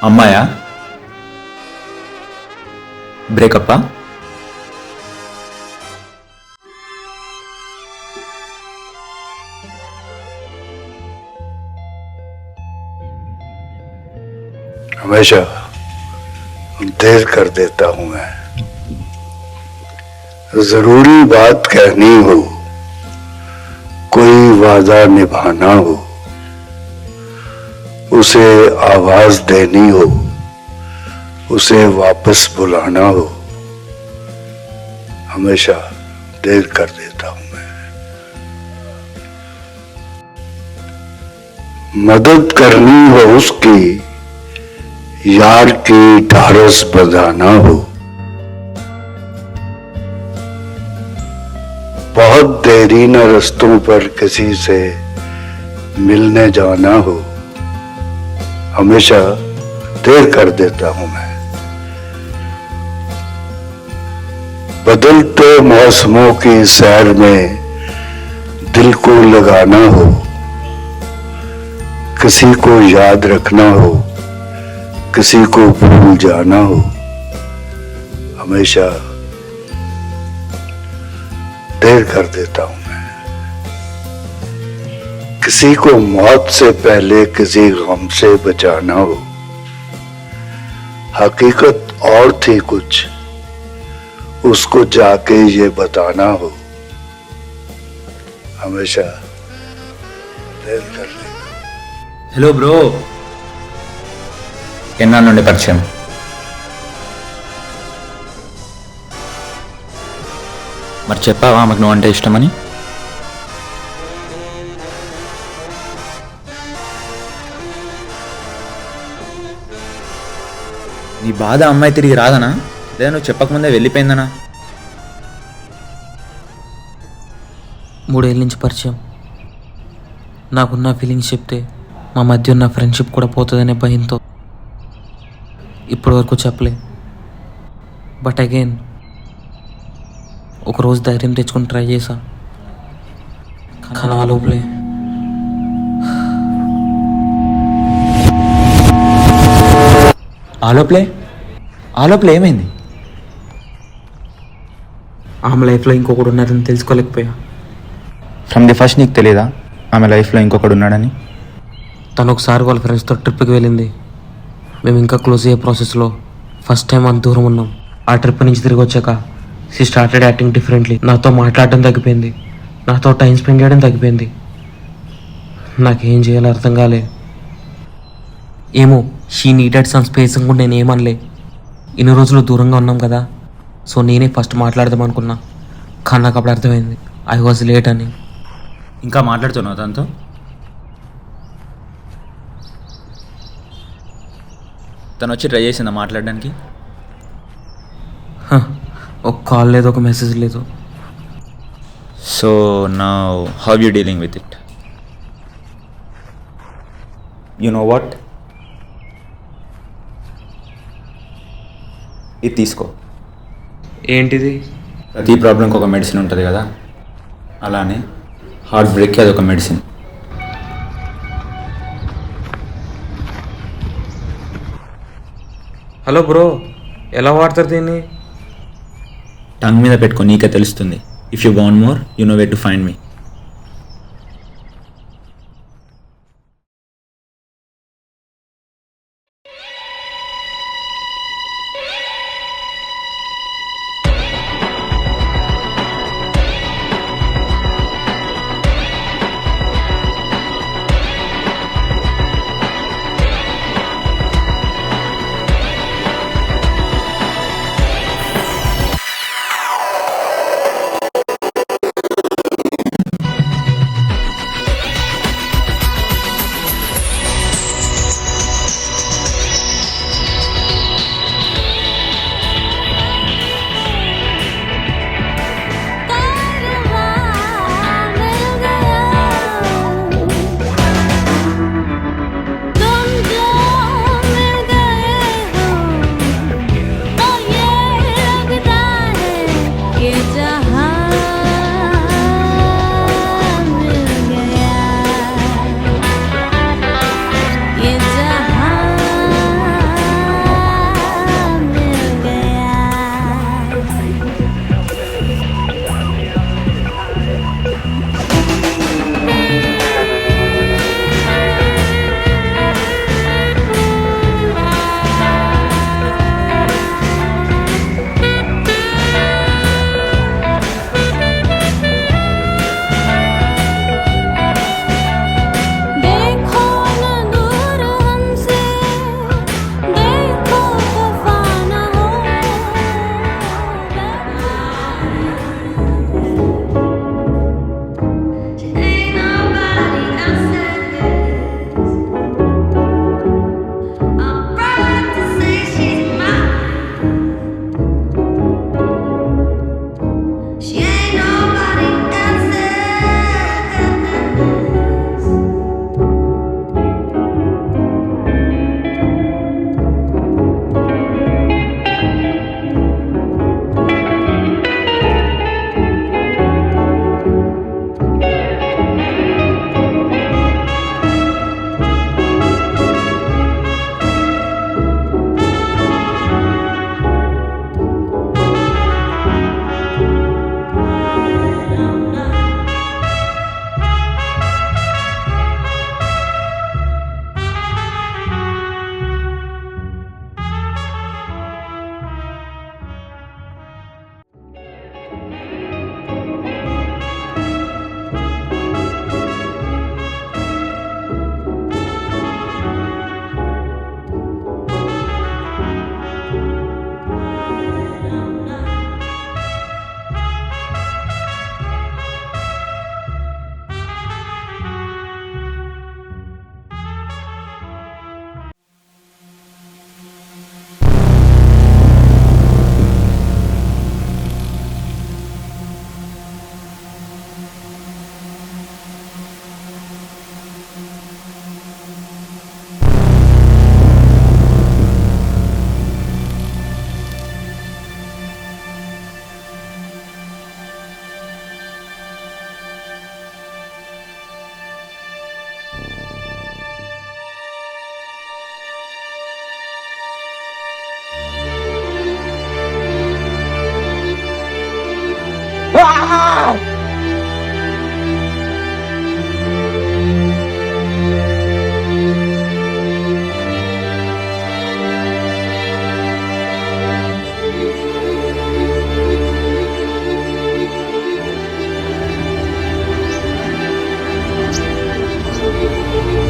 అమ్మాయా? బ్రేకప్పా? हमेशा देर कर देता हूं मैं। जरूरी बात कहनी हो, कोई वादा निभाना हो, उसे आवाज देनी हो, उसे वापस बुलाना हो, हमेशा देर कर देता हूं मैं। मदद करनी हो उसकी, यार की ढारस बंधाना हो, बहुत देरी न रस्तों पर किसी से मिलने जाना हो, हमेशा देर कर देता हूं मैं। बदलते मौसमों की सैर में दिल को लगाना हो, किसी को याद रखना हो, किसी को भूल जाना हो, हमेशा देर कर देता हूं मैं। किसी को मौत से पहले किसी गम से बचाना हो, हकीकत और थी कुछ, उसको जाके ये बताना हो, हमेशा देर कर देता हूं। హలో బ్రో, ఎన్నా నుండి పరిచయం? మరి చెప్పావా ఆమెకు నువ్వు అంటే ఇష్టమని? నీ బాధ అమ్మాయి తిరిగి రాదనా, లేదా నువ్వు చెప్పకముందే వెళ్ళిపోయిందనా? 3 ఏళ్ళ నుంచి పరిచయం. నాకున్న ఫీలింగ్స్ చెప్తే మా మధ్య ఉన్న ఫ్రెండ్షిప్ కూడా పోతుందనే భయంతో ఇప్పటి వరకు చెప్పలే. బట్ అగైన్ ఒకరోజు ధైర్యం తెచ్చుకొని ట్రై చేశా. కానీ ఆ లోపలే ఆలోపలే ఏమైంది? ఆమె లైఫ్లో ఇంకొకడు ఉన్నారని తెలుసుకోలేకపోయా. ఫ్రమ్ ది ఫస్ట్ నీకు తెలియదా ఆమె లైఫ్లో ఇంకొకడు ఉన్నాడని? తను ఒకసారి వాళ్ళ ఫ్రెండ్స్తో ట్రిప్కి వెళ్ళింది. మేము ఇంకా క్లోజ్ అయ్యే ప్రాసెస్లో ఫస్ట్ టైం అంత దూరం ఉన్నాం. ఆ ట్రిప్ నుంచి తిరిగి వచ్చాక షీ స్టార్టెడ్ యాక్టింగ్ డిఫరెంట్లీ. నాతో మాట్లాడడం తగ్గిపోయింది, నాతో టైం స్పెండ్ చేయడం తగ్గిపోయింది. నాకేం చేయాలో అర్థం కాలే. ఏమో షీ నీడెడ్ సమ్ స్పేస్ అనుకుంటే నేను ఏమనలే. ఇన్ని రోజులు దూరంగా ఉన్నాం కదా, సో నేనే ఫస్ట్ మాట్లాడదాం అనుకున్నా. కానీ నాకు అప్పుడు అర్థమైంది ఐ వాజ్ లేట్ అని. ఇంకా మాట్లాడుతున్నావు దాంతో? తను వచ్చి ట్రై చేసిందా మాట్లాడడానికి? ఒక కాల్ లేదు, ఒక మెసేజ్ లేదు. So now how you dealing with it? You know what, ఇది తీసుకో. ఏంటిది? ప్రతి ప్రాబ్లంకి ఒక మెడిసిన్ ఉంటుంది కదా, అలానే హార్ట్ బ్రేక్కి అదొక మెడిసిన్. హలో బ్రో, ఎలా వాడతారు దీన్ని? టంగ్ మీద పెట్టుకో, నీకే తెలుస్తుంది. If you want more you know way to find me.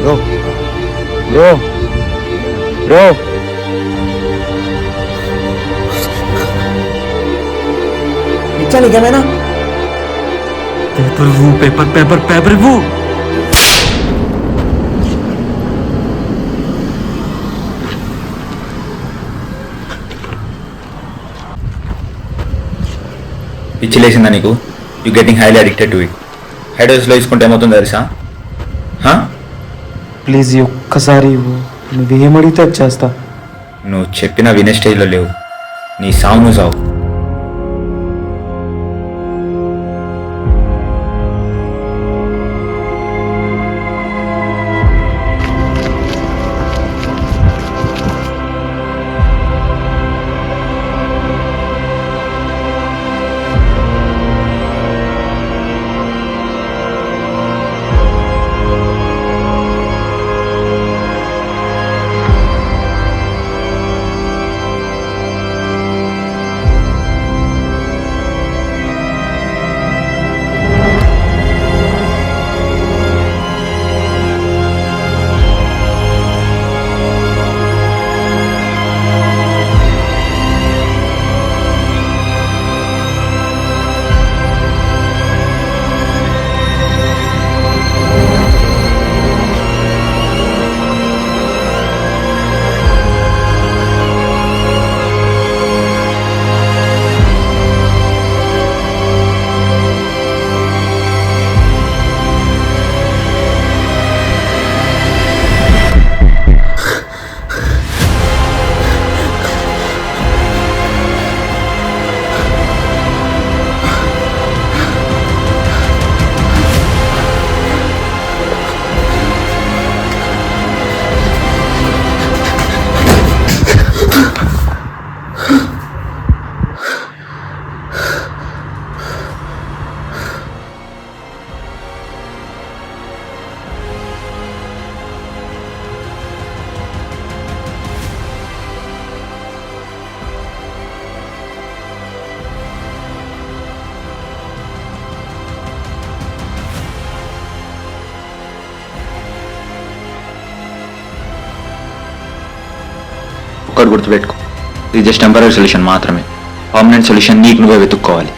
Bro bro bro ఇచ్చా నీకేమైనా పేపర్ ఇవ్వు, పేపర్ పేపర్ పేపర్ ఇవ్వు. పిచ్చి లేసిందా నీకు? You getting highly addicted to it. High డోస్లో తీసుకుంటే ఏమవుతుందో తెలుసా? ప్లీజ్ ఈ ఒక్కసారి ఇవ్వు, నువ్వేమడిగితే అది చేస్తా. నువ్వు చెప్పిన వినే స్టేజ్లో లేవు. నీ సావు నువ్వు సావు. ఒక్కటి గుర్తుపెట్టుకో, ఇది జస్ట్ టెంపరీ సొల్యూషన్ మాత్రమే. పర్మనెంట్ సొల్యూషన్ నీకు నువ్వే వెతుక్కోవాలి.